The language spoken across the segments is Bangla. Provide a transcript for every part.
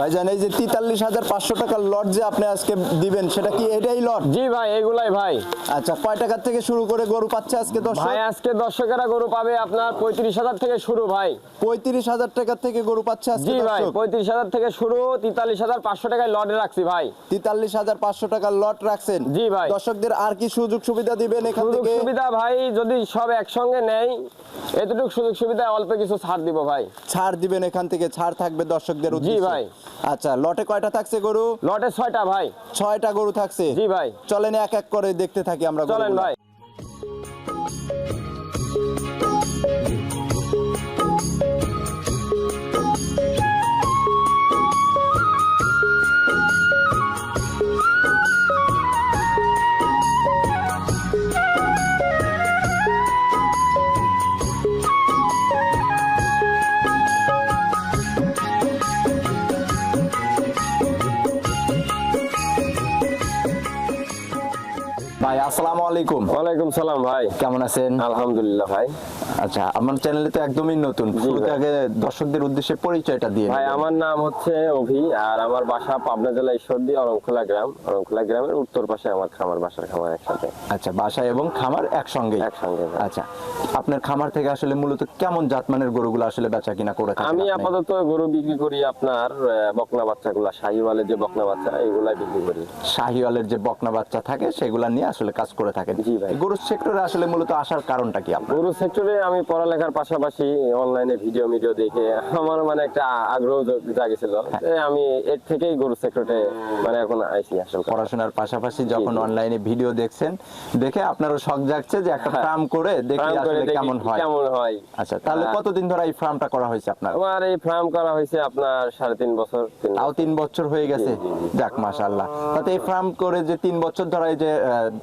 ভাইজান এই যে ৪৩,৫০০ টাকার লট যে আপনি আজকে দিবেন সেটা কি এটাই লট? জি ভাই, এগুলাই ভাই। আচ্ছা, কয় টাকা থেকে শুরু করে গরু পাচ্ছে আজকে দর্শক? ভাই আজকে দর্শকেরা গরু পাবে আপনার ৩৫,০০০ থেকে শুরু ভাই। ৩৫,০০০ টাকা থেকে গরু পাচ্ছে আজকে জি ভাই, দর্শক? ৩৫,০০০ থেকে শুরু, ৪৩,৫০০ টাকায় লটে রাখছি ভাই। ৪৩,৫০০ টাকার লট রাখছেন? জি ভাই। দর্শকদের আর কি সুযোগ সুবিধা দিবেন এখান সুযোগ থেকে? সুবিধা ভাই যদি সব একসঙ্গে নেয় এতটুকু সুযোগ সুবিধা অল্প কিছু ছাড় দিব ভাই। ছাড় দিবেন এখান থেকে, ছাড় থাকবে দর্শকদের জি উদ্দেশ্যে? ভাই। আচ্ছা, লটে কয়টা থাকছে গরু? লটে ৬টা ভাই। 6টা গরু থাকছে? জি ভাই। চলেন এক এক করে দেখতে থাকি আমরা চলেন গরুগুলো। ভাই। ভাই আসসালামু আলাইকুম। ওয়ালাইকুম সালাম ভাই। কেমন আছেন? আলহামদুলিল্লাহ ভাই। আচ্ছা, আমার চ্যানেলে তো একদমই নতুন, শুরুতে আগে দর্শকদের উদ্দেশ্যে পরিচয়টা দিয়ে ভাই নেবেন। আমার নাম হচ্ছে অভি, আর আমার বাসা পাবনা জেলা ঈশ্বরদী অরংখোলা গ্রাম। অরংখোলা গ্রামের উত্তর পাশে আমার খামার, বাসার খামার একসাথে। আচ্ছা, বাসা এবং খামার একসঙ্গে? একসঙ্গে ভাই। আচ্ছা, আপনার খামার থেকে আসলে মূলত কেমন জাতমানের গরুগুলো আসলে বেচা কিনা করে থাকেন আমি আপনি? আপাতত গরু বিক্রি করি আপনার বকনা বাচ্চাগুলা, শাহিওয়ালের যে বকনা বাচ্চা এগুলা বিক্রি করি। শাহিওয়ালের যে বকনা বাচ্চা থাকে সেগুলা নিয়ে আসলে কাজ করে থাকেন? জি ভাই। গরুর সেক্টরে আসলে মূলত আসার কারণটা কি আপনার? গরু সেক্টরে আমি পড়ালেখার পাশাপাশি অনলাইনে ভিডিও দেখে আমার মানে একটা আগ্রহ জাগেছিল। আমি এর থেকেই গরু সেক্টরে মানে এখন আইছি আসলে। পড়াশোনার পাশাপাশি যখন জি। অনলাইনে ভিডিও দেখছেন, দেখে আপনারও শখ জাগছে যে একটা হ্যাঁ। ফার্ম করে দেখি ফার্ম করে আসলে দেখি কেমন হয়। কেমন হয়। আচ্ছা, তাহলে কতদিন ধরে এই ফার্মটা করা হয়েছে আপনার? আমার এই ফার্ম করা হয়েছে আপনার ৩.৫ বছর। তাও 3 বছর হয়ে গেছে? জি, জি, জি। যাক মাশাআল্লাহ। তাতে এই ফার্ম করে যে 3 বছর ধরে এই যে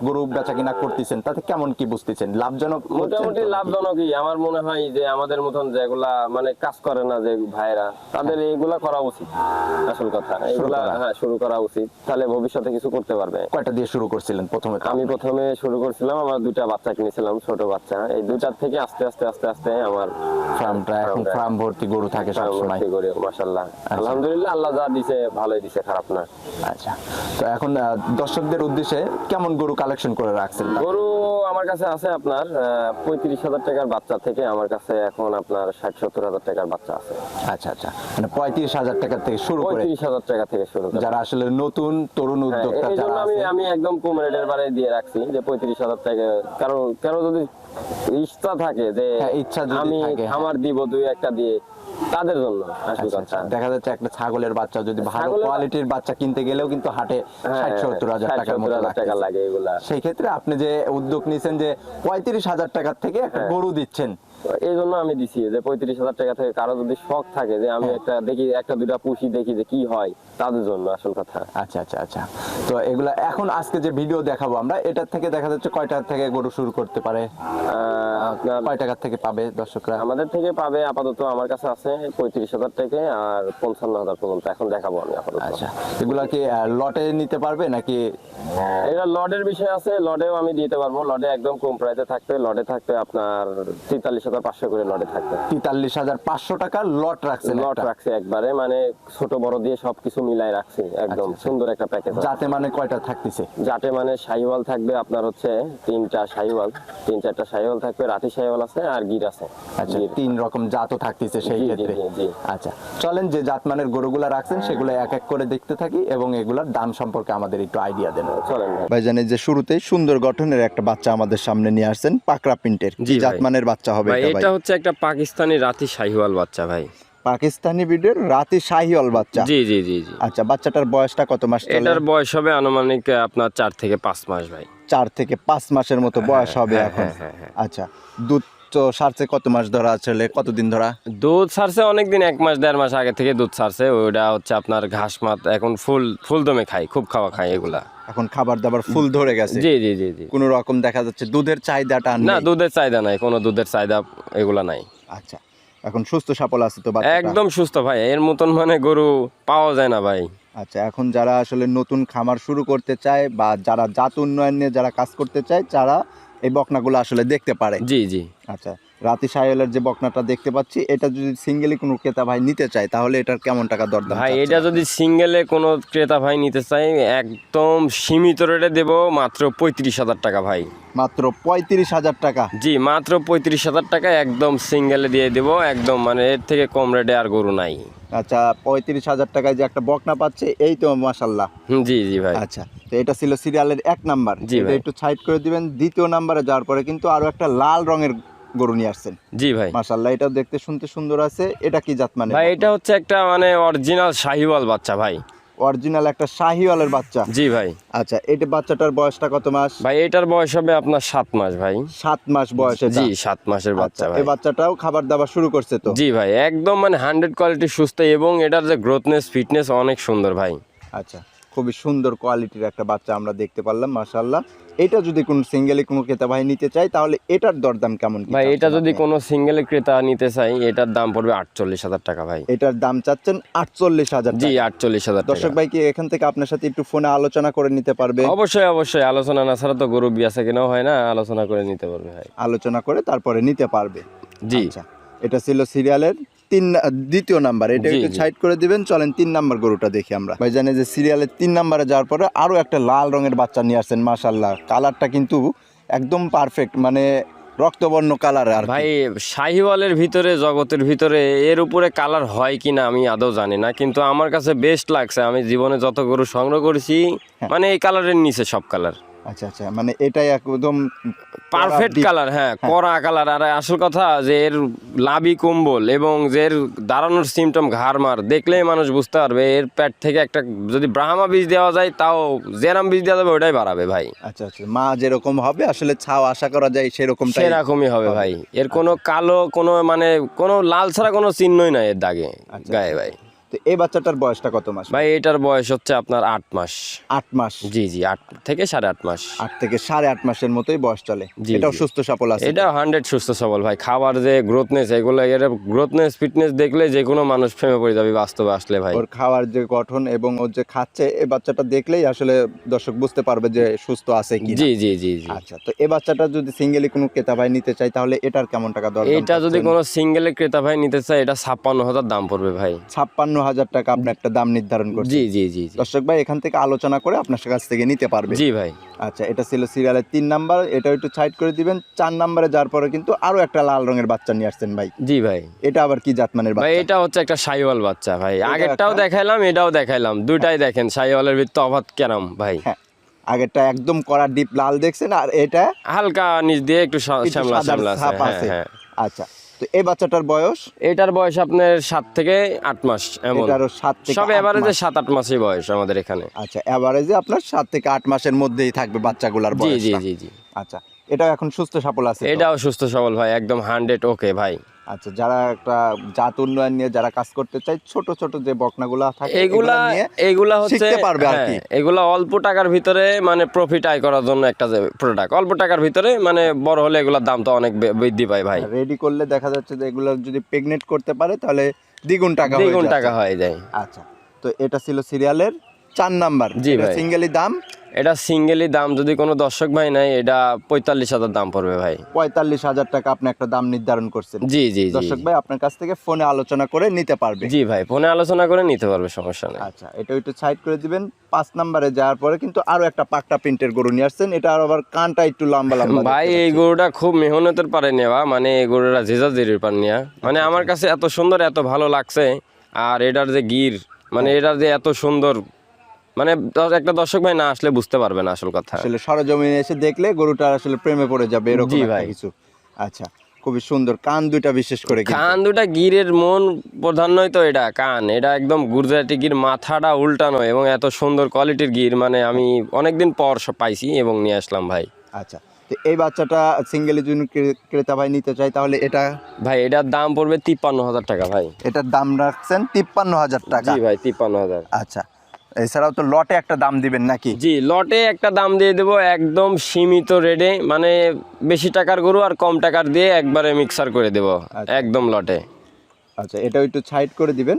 গরু বেচা কিনা করতেছেন, তাতে কেমন কি বুঝতেছেন? লাভজনক হচ্ছেন মোটামুটি তো নাকি? লাভজনকই আমার মনে হয়। যে আমাদের মতন যেগুলা মানে কাজ করে না যে ভাইরা, তাদের এইগুলা করা উচিত। আসল কথা এগুলা করা। হ্যাঁ শুরু করা উচিত, তাহলে ভবিষ্যতে কিছু করতে পারবে। কয়টা দিয়ে শুরু করছিলেন প্রথমে? তো আমি প্রথমে শুরু করছিলাম, আমার 2টা বাচ্চা কিনেছিলাম, ছোট বাচ্চা। এই 2টার থেকে আস্তে আস্তে আস্তে আস্তে আমার ফার্মটা এখন ফার্ম ভর্তি গরু থাকে সব সময়? মাশাআল্লাহ আলহামদুলিল্লাহ, আল্লাহ যা দিছে ভালোই দিছে, খারাপ না। আচ্ছা, তো এখন দর্শকদের উদ্দেশ্যে কেমন গরু কালেকশন করে রাখছেন? গরু আমার কাছে আছে আপনার ৩৫,০০০ টাকার বাচ্চা থেকে আমার কাছে এখন আপনার ৬০-৭০ হাজার টাকার বাচ্চা আছে। আচ্ছা আচ্ছা, মানে ৩৫,০০০ টাকা থেকে শুরু করে ৩৫,০০০ টাকা থেকে শুরু করে। যারা আসলে নতুন তরুণ উদ্যোক্তা এই জন্য যারা আমি আছে, আমি একদম কম রেটের বারে দিয়ে রাখছি যে ৩৫,০০০ টাকা। কারণ যদি ইচ্ছা থাকে যে হ্যাঁ, ইচ্ছা যদি আমি থাকে, হ্যাঁ। খামার দিব 2-1টা দিয়ে, তাদের জন্য আসল আচ্ছা, কথা। আচ্ছা, দেখা যাচ্ছে একটা ছাগলের বাচ্চা যদি ভালো ছাগলের কোয়ালিটির বাচ্চা কিনতে গেলেও কিন্তু হাটে ৬০-৭০ হাজার টাকার মতো ৬০-৭০ টাকা লাগতেছে। লাগে এগুলা। সেই ক্ষেত্রে আপনি যে উদ্যোগ নিয়েছেন যে ৩৫,০০০ টাকার থেকে একটা গরু দিচ্ছেন, এই জন্য আমি দিছি যে ৩৫,০০০ টাকা থেকে কারো যদি শখ থাকে যে আমি একটা দেখি, 1-2টা পুষি দেখি যে কি হয়, তাদের জন্য আসল কথা। আচ্ছা আচ্ছা আচ্ছা, তো এগুলা এখন আজকে যে ভিডিও দেখাবো আমরা, এটার থেকে দেখা যাচ্ছে কয় টাকা থেকে গরু শুরু করতে পারে? আপনার কয় টাকা থেকে পাবে দর্শকরা? আমাদের থেকে পাবে আপাতত আমার কাছে আছে ৩৫,০০০ থেকে আর ৫৫,০০০ পর্যন্ত। এখন দেখাবো আমি আপাতত। আচ্ছা, এগুলা কি লটে নিতে পারবে নাকি? এটা লটের বিষয় আছে, লটেও আমি দিতে পারবো। লটে একদম কম প্রাইসে থাকবে, লটে থাকবে আপনার ৪৩,৫০০ করে লটে থাকবে। ৪৩,৫০০ টাকার লট রাখছেন? লট একটা রাখছে একবারে, মানে ছোট বড় দিয়ে সবকিছু মিলাই রাখছি একদম আচ্ছা, আচ্ছা। সুন্দর একটা প্যাকেজ। যাতে মানে কয়টা থাকতেছে? যাতে মানে শাহিওয়াল থাকবে আপনার হচ্ছে 3টা শাহিওয়াল, 3-4টা শাহিওয়াল থাকবে, রাতি শাহিওয়াল আছে আর গির আছে। আচ্ছা, গির। 3 রকম জাতও থাকতেছে সেই জি, জি, ক্ষেত্রে? জি, জি। আচ্ছা, চলেন যে জাতমানের গরুগুলা রাখছেন সেগুলো এক এক করে দেখতে থাকি এবং এগুলার দাম সম্পর্কে আমাদের একটু আইডিয়া দেন। চলেন ভাই। ভাইজান, এই যে শুরুতেই সুন্দর গঠনের একটা বাচ্চা আমাদের সামনে নিয়ে আসছেন, পাকড়া প্রিন্টের, জি কি ভাই। জাতমানের বাচ্চা হবে ভাই এটা? ভাই এটা হচ্ছে একটা পাকিস্তানি রাতি শাহিওয়াল বাচ্চা ভাই। পাকিস্তানি ব্রিডের রাতি শাহিওয়াল বাচ্চা? জি জি জি জি। আচ্ছা, বাচ্চাটার বয়সটা কত মাস চলে? এটার বয়স হবে আনুমানিক আপনার 4 থেকে 5 মাস ভাই। 4 থেকে 5 মাসের মতো বয়স হবে হ্যাঁ, এখন? হ্যাঁ, হ্যাঁ। আচ্ছা, দুধ তো সারছে কত মাস ধরা আসলে, কতদিন ধরা? দুধ ছাড়ছে অনেকদিন, 1 মাস 1.5 মাস আগে থেকে দুধ ছাড়ছে। ওইটা হচ্ছে আপনার ঘাস মাত এখন ফুল দমে খায়, খুব খাওয়া খায় এগুলা। এখন খাবার দাবার ফুল ধরে গেছে? জি জি জি জি। কোনো রকম দেখা যাচ্ছে দুধের চাহিদাটা না, নেই? দুধের চাহিদা নাই, কোনো দুধের চাহিদা এগুলা নাই। আচ্ছা, এখন সুস্থ সবল আছে তো বাচ্চাটা? একদম সুস্থ ভাই, এর মতন মানে গরু পাওয়া যায় না ভাই। আচ্ছা, এখন যারা আসলে নতুন খামার শুরু করতে চায় বা যারা জাত উন্নয়ন নিয়ে যারা কাজ করতে চায়, যারা এই বকনাগুলো আসলে দেখতে পারে? জি জি। আচ্ছা, রাতি সাহেলের যে বকনাটা দেখতে পাচ্ছি, এটা যদি সিঙ্গেলি কোনো ক্রেতা ভাই নিতে চায় তাহলে এটার কেমন টাকা দরদাম ভাই চাচ্ছেন? এটা যদি সিঙ্গেলে কোনো ক্রেতা ভাই নিতে চাই একদম সীমিত রেটে দেবো মাত্র 35,000 টাকা ভাই। মাত্র 35,000 টাকা। জি মাত্র 35,000 টাকা একদম সিঙ্গেলে দিয়ে দেবো একদম, মানে এর থেকে কম রেটে আর গরু নাই। আচ্ছা, 35,000 টাকায় যে একটা বকনা পাচ্ছে, এই তো মাশাল্লাহ। জি জি ভাই। আচ্ছা, তো এটা ছিল সিরিয়ালের 1 নাম্বার। জি এটা ভাই। একটু সাইড করে দিবেন। দ্বিতীয় নাম্বারে যাওয়ার পরে কিন্তু আরো একটা লাল রঙের গরু নিয়ে আসছেন। জি ভাই। মাশাল্লাহ, এটা দেখতে শুনতে সুন্দর আছে। এটা কি জাত মানে? ভাই এটা হচ্ছে একটা মানে অরিজিনাল শাহিওয়াল বাচ্চা ভাই। অরিজিনাল একটা শাহিওয়ালের বাচ্চা। জি ভাই। আচ্ছা, এটা বাচ্চাটার বয়সটা কত মাস? ভাই এটার বয়স হবে আপনার 7 মাস ভাই। 7 মাস বয়স এটা। জি 7 মাসের বাচ্চা আচ্ছা, ভাই। এই বাচ্চাটাও খাবার দাবার শুরু করছে তো? জি ভাই একদম মানে 100 কোয়ালিটি সুস্থ এবং এটার যে গ্রোথনেস ফিটনেস অনেক সুন্দর ভাই। আচ্ছা, খুবই সুন্দর কোয়ালিটির একটা বাচ্চা আমরা দেখতে পারলাম, মাশাআল্লাহ। এটা যদি কোনো সিঙ্গেলি কোনো ক্রেতা ভাই নিতে চায় তাহলে এটার দরদাম কেমন কি ভাই চাচ্ছেন এটা যদি আপনি? কোনো সিঙ্গেল ক্রেতা নিতে চাই এটার দাম পড়বে 48,000 টাকা ভাই। এটার দাম চাচ্ছেন 48,000 জি টাকা। 48,000 টাকা। দর্শক ভাই কি এখান থেকে আপনার সাথে একটু ফোনে আলোচনা করে নিতে পারবে? অবশ্যই অবশ্যই আলোচনা না ছাড়া তো গরু বিয়াসা কেনাও হয় না, আলোচনা করে নিতে পারবে ভাই। আলোচনা করে তারপরে নিতে পারবে। জি। আচ্ছা, এটা ছিল সিরিয়ালের দ্বিতীয় নাম্বার। এটা জি, একটু জি। সাইড করে দিবেন। চলেন 3 নাম্বার গরুটা দেখি আমরা। ভাই জানেন যে সিরিয়ালের 3 নাম্বারে যাওয়ার পরে আরো একটা লাল রঙের বাচ্চা নিয়ে আসছেন, মাশাআল্লাহ। কালারটা কিন্তু একদম পারফেক্ট, মানে রক্তবর্ণ কালার আর কি। ভাই শাহিওয়ালের ভিতরে জগতের ভিতরে এর উপরে কালার হয় কিনা আমি আদৌ জানি না, কিন্তু আমার কাছে বেস্ট লাগছে। আমি জীবনে যত গরু সংগ্রহ করেছি মানে এই কালারের নিচে সব কালার আচ্ছা আচ্ছা, মানে এটাই একদম পারফেক্ট কালার। হ্যাঁ কড়া কালার। আর আসল কথা যে এর লাভি কম্বল এবং যে এর দাঁড়ানোর সিমটম ঘাড়মার দেখলেই মানুষ বুঝতে পারবে এর পেট থেকে একটা যদি ব্রাহ্মা বীজ দেওয়া যায় তাও যেরাম বীজ দেওয়া যাবে ওটাই বাড়াবে ভাই। আচ্ছা আচ্ছা, মা যেরকম হবে আসলে ছাও আশা করা যায় সেরকমটাই। সেরকমই হবে ভাই। এর কোনো কালো কোনো মানে কোনো লাল ছাড়া কোনো চিহ্নই নাই এর দাগে আচ্ছা, গায়ে ভাই। তো এই বাচ্চাটার বয়সটা কত মাস? ভাই এটার বয়স হচ্ছে আপনার 8 মাস। 8 মাস। জি জি 8 থেকে 8.5 মাস। 8 থেকে 8.5 মাসের মতোই বয়স চলে। জি, এটাও জি। সুস্থ সবল আছে? এটা 100 সুস্থ সবল ভাই। খাবার যে গ্রোথনেস এগুলো এর গ্রোথনেস ফিটনেস দেখলে যে কোনো মানুষ প্রেমে পড়ে যাবে বাস্তবে আসলে ভাই। ওর খাওয়ার যে গঠন এবং ওর যে খাচ্ছে, এই বাচ্চাটা দেখলেই আসলে দর্শক বুঝতে পারবে যে সুস্থ আছে কি। জি জি জি জি। আচ্ছা, তো এই বাচ্চাটা যদি সিঙ্গেলি কোনো ক্রেতা ভাই নিতে চায় তাহলে এটার কেমন টাকা দরদাম? এটা যদি কোনো সিঙ্গেলে ক্রেতা ভাই নিতে চায় এটা 56,000 দাম পড়বে ভাই। 56,000 টাকা আপনি একটা দাম নির্ধারণ করছেন। জি জি জি জি। দর্শক ভাই এখান থেকে আলোচনা করে আপনার কাছ থেকে নিতে পারবে। জি ভাই। আচ্ছা, এটা ছিল সিরিয়ালের 3 নাম্বার। এটা একটু সাইড করে দিবেন। 4 নাম্বারে যাওয়ার পরে কিন্তু আরো একটা লাল রঙের বাচ্চা নিয়ে আসছেন ভাই। জি ভাই। এটা আবার কি জাতমানের ভাই বাচ্চা? এটা হচ্ছে একটা শাহিওয়াল বাচ্চা ভাই। এটা আগেরটাও একটা- দেখাইলাম এটাও দেখাইলাম, দুইটাই দেখেন শাহিওয়ালের ভিতর তফাৎ কেরাম ভাই। হ্যাঁ, আগেরটা একদম কড়া ডিপ লাল দেখছেন, আর এটা হালকা নিচ দিয়ে একটু একটু শ্যামলা সাদার শ্যামলা আছে। ছাপ হ্যাঁ আছে। হ্যাঁ। আচ্ছা, তো এই বাচ্চাটার বয়স? এটার বয়স আপনার 7 থেকে 8 মাস এমন। এটারও 7 থেকে সব 8 এভারেজে মাস। 7-8 মাসই বয়স আমাদের এখানে। আচ্ছা, এভারেজে আপনার 7 থেকে 8 মাসের মধ্যেই থাকবে বাচ্চাগুলার জি বয়স। জি জি জি। আচ্ছা, এটাও এখন সুস্থ সবল আছে তো? এটাও সুস্থ সবল ভাই একদম 100 ওকে ভাই। আচ্ছা, যারা একটা জাত উন্নয়ন নিয়ে যারা কাজ করতে চায়, ছোট ছোট যে বকনাগুলা থাকে এগুলা নিয়ে এগুলা হচ্ছে শিখতে পারবে আর কি। হ্যাঁ, এগুলা অল্প টাকার ভিতরে মানে প্রফিট আয় করার জন্য একটা যে প্রোডাক্ট অল্প টাকার ভিতরে মানে বড় হলে এগুলোর দাম তো অনেক বৃদ্ধি পায় ভাই। রেডি করলে দেখা যাচ্ছে যে এগুলো যদি প্রেগনেন্ট করতে পারে তাহলে দ্বিগুণ টাকা হয়ে দ্বিগুণ যাচ্ছে। টাকা হয়ে যায়। আচ্ছা, তো এটা ছিল সিরিয়ালের 4 নাম্বার। জি ভাই। সিঙ্গেলি দাম এটা সিঙ্গেলি দাম যদি কোনো দর্শক ভাই নাই এটা 45,000 দাম পড়বে ভাই। 45,000 টাকা আপনি একটা দাম নির্ধারণ করছেন। জি জি জি। দর্শক ভাই আপনার কাছ থেকে ফোনে আলোচনা করে নিতে পারবে। জি ভাই ফোনে আলোচনা করে নিতে পারবে, সমস্যা নেই। আচ্ছা, এটা একটু সাইড করে দিবেন। 5 নাম্বারে যাওয়ার পরে কিন্তু আরো একটা পাকটা প্রিন্টের গরু নিয়ে আসছেন। এটা আবার কানটা একটু লম্বা লম্বা ভাই দেখতে এই পাচ্ছি। গরুটা খুব মেহনতের পারে নেওয়া, মানে এই গরুটা জেজাজিরির পার নেওয়া, মানে আমার কাছে এত সুন্দর এত ভালো লাগছে। আর এটার যে গির মানে এটার যে এত সুন্দর মানে একটা দর্শক ভাই না আসলে বুঝতে পারবে না আসল কথা। আসলে সরজমিনে এসে দেখলে গরুটা আসলে প্রেমে পড়ে যাবে এরকম জি একটা ভাই। কিছু। আচ্ছা, খুবই সুন্দর কান দুইটা বিশেষ করে কিন্তু। কান দুটা গিরের মন প্রধান নয় তো এটা কান, এটা একদম গুজরাটি গির, মাথাটা উল্টানো এবং এত সুন্দর কোয়ালিটির গির মানে আমি অনেকদিন পর পাইছি এবং নিয়ে আসলাম ভাই। আচ্ছা, তো এই বাচ্চাটা সিঙ্গেলের জন্য ক্রেতা ভাই নিতে চাই তাহলে এটা? ভাই এটার দাম পড়বে 53,000 টাকা ভাই। এটার দাম রাখছেন 53,000 টাকা? জি ভাই 53,000। আচ্ছা, এছাড়াও তো লটে একটা দাম দিবেন নাকি? জি লটে একটা দাম দিয়ে দেবো একদম সীমিত রেটে, মানে বেশি টাকার গরু আর কম টাকার দিয়ে একবারে মিক্সার করে দেবো আচ্ছা। একদম লটে। আচ্ছা, এটাও একটু সাইড করে দিবেন।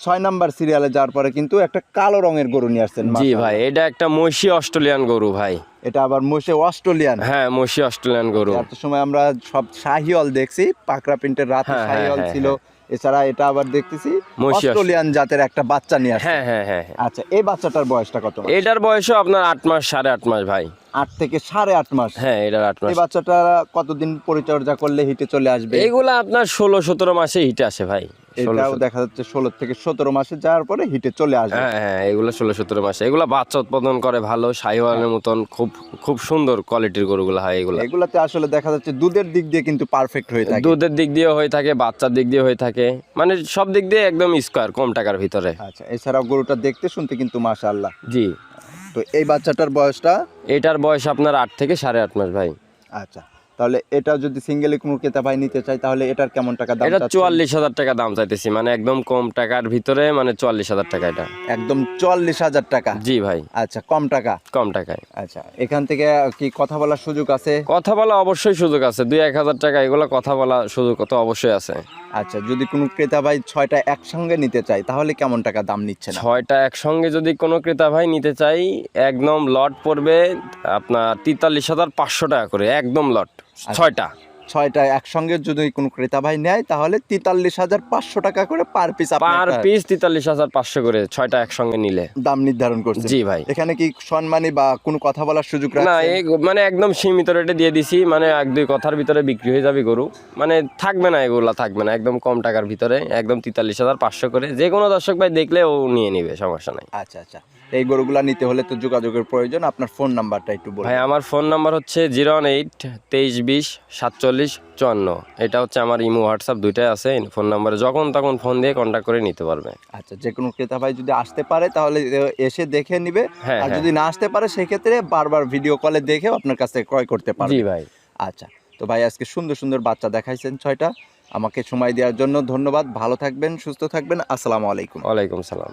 6 নাম্বার সিরিয়ালে যাওয়ার পরে কিন্তু একটা কালো রঙের গরু নিয়ে আসছেন জি মাশাআল্লাহ। ভাই, এটা একটা মহিষী অস্ট্রেলিয়ান গরু ভাই। এটা আবার মোশে অস্ট্রেলিয়ান। হ্যাঁ, মহিষী অস্ট্রেলিয়ান গরু। এত সময় আমরা সব শাহিওয়াল দেখছি, পাকড়া প্রিন্টের রাতে হ্যাঁ, শাহিওয়াল হ্যাঁ, ছিল, এছাড়া এটা আবার দেখতেছি মহিষী অস্ট্রেলিয়ান জাতের একটা বাচ্চা নিয়ে আসছে। হ্যাঁ হ্যাঁ হ্যাঁ হ্যাঁ। আচ্ছা, এই বাচ্চাটার বয়সটা কত মাস? এটার বয়সও আপনার 8 মাস 8.5 মাস ভাই। 8 থেকে 8.5 মাস। হ্যাঁ, এটার 8 মাস। এই বাচ্চাটা কতদিন পরিচর্যা করলে হিটে চলে আসবে? এগুলা আপনার 16-17 মাসে হিটে আসে ভাই। এটাও দেখা যাচ্ছে 16 থেকে 17 মাসে যাওয়ার পরে হিটে চলে আসবে। হ্যাঁ হ্যাঁ, এগুলো 16-17 মাসে। এগুলা বাচ্চা উৎপাদন করে ভালো, শাহিওয়ালের মতন খুব খুব সুন্দর কোয়ালিটির গরুগুলো হয় এগুলা। এগুলাতে আসলে দেখা যাচ্ছে দুধের দিক দিয়ে কিন্তু পারফেক্ট হয়ে থাকে। দুধের দিক দিয়ে হয়ে থাকে, বাচ্চার দিক দিয়ে হয়ে থাকে, মানে সব দিক দিয়ে একদম স্কোয়ার, কম টাকার ভিতরে। আচ্ছা, এছাড়াও গরুটা দেখতে শুনতে কিন্তু মাশাআল্লাহ। জি, তো এই বাচ্চাটার বয়সটা? এটার বয়স আপনার 8 থেকে 8.5 মাস ভাই। আচ্ছা, তাহলে এটা যদি সিঙ্গেলি কোনো ক্রেতা ভাই নিতে চাই তাহলে এটার কেমন টাকা দাম এটা চাচ্ছেন? 44,000 টাকা দাম চাইতেছি, মানে একদম কম টাকার ভিতরে, মানে 44,000 টাকা এটা। একদম 44,000 টাকা? জি ভাই, আচ্ছা, কম টাকা। কম টাকায়। আচ্ছা, এখান থেকে কি কথা বলার সুযোগ আছে? কথা বলা অবশ্যই সুযোগ আছে, 2-1 হাজার টাকা এগুলো কথা বলা সুযোগ তো অবশ্যই আছে। আচ্ছা, যদি কোনো ক্রেতা ভাই 6টা একসঙ্গে নিতে চাই তাহলে কেমন টাকা দাম নিচ্ছেন? 6টা একসঙ্গে যদি কোনো ক্রেতা ভাই নিতে চাই, একদম লট পড়বে আপনার 43,500 টাকা করে, একদম লট 6টা। 6টা একসঙ্গে যদি কোনো ক্রেতা ভাই নেয় তাহলে 43,500 টাকা করে পার পিস পার পিস 43,500 করে 6টা একসঙ্গে নিলে দাম নির্ধারণ করছে। জি ভাই। এখানে কি সম্মানী বা কোনো কথা বলার সুযোগ না, রাখছেন? মানে একদম সীমিত রেটে দিয়ে দিছি, মানে 1-2 কথার ভিতরে বিক্রি হয়ে যাবে গরু, মানে থাকবে না, এগুলা থাকবে না, একদম কম টাকার ভিতরে, একদম 43,500 করে। যে কোনো দর্শক ভাই দেখলে ও নিয়ে নিবে, সমস্যা নাই। আচ্ছা আচ্ছা, এই গরুগুলা নিতে হলে তো যোগাযোগের প্রয়োজন। আপনার ফোন নাম্বারটা একটু বলুন। ভাই, আমার ফোন নাম্বার হচ্ছে 018-2320-4754। এটা হচ্ছে আমার ইমো হোয়াটসঅ্যাপ দুইটাই আছে। ফোন নাম্বারে যখন তখন ফোন দিয়ে কন্ট্যাক্ট করে নিতে পারবে। আচ্ছা, যে কোনো ক্রেতা ভাই যদি আসতে পারে তাহলে এসে দেখে নিবে, হ্যাঁ, আর হ্যাঁ। যদি না আসতে পারে সেই ক্ষেত্রে বারবার ভিডিও কলে দেখে আপনার কাছ থেকে ক্রয় করতে পারবে। জি ভাই। আচ্ছা, তো ভাই আজকে সুন্দর সুন্দর বাচ্চা দেখাইছেন 6টা, আমাকে সময় দেওয়ার জন্য ধন্যবাদ। ভালো থাকবেন, সুস্থ থাকবেন, আসসালামু আলাইকুম। ওয়ালাইকুম সালাম।